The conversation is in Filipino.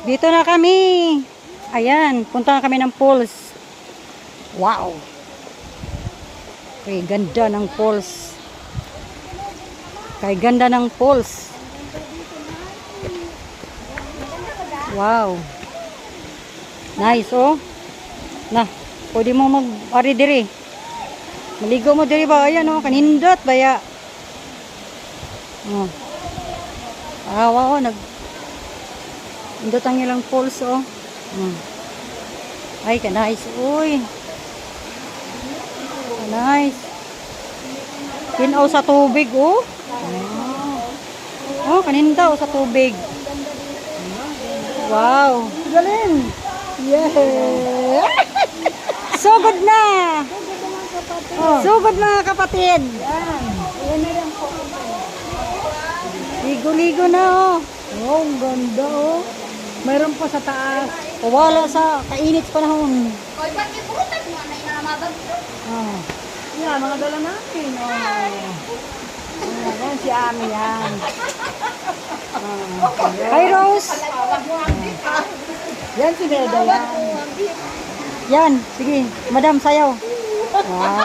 Dito na kami. Ayan, punta na kami ng falls. Wow. Kay ganda ng falls. Kay ganda ng falls. Wow. Nice, oh. Na, pwede mo mag-ari diri. Maligo mo diri ba? Ayan, oh. Kanindot, baya. Oh. Wow, indot ang ilang falls, oh. Ay, ka-nice. Uy. Ka-nice. Tinaw sa tubig, oh. Oh, kanindaw sa tubig. Wow. Galing. Yeah. So good na. So good mga kapatid. Ligo-ligo na, oh. Oh, ang ganda, oh. Mayroon pa sa taas. Wala sa kainit panahon. Koy, ba't may burutan mo? Ano yung namabag? Oh. Yan, mga dala natin. Oh. Yan si Ami yan. Hi, Rose. Yan si Beda yan. Yan, sige. Madam, sayaw. Wow.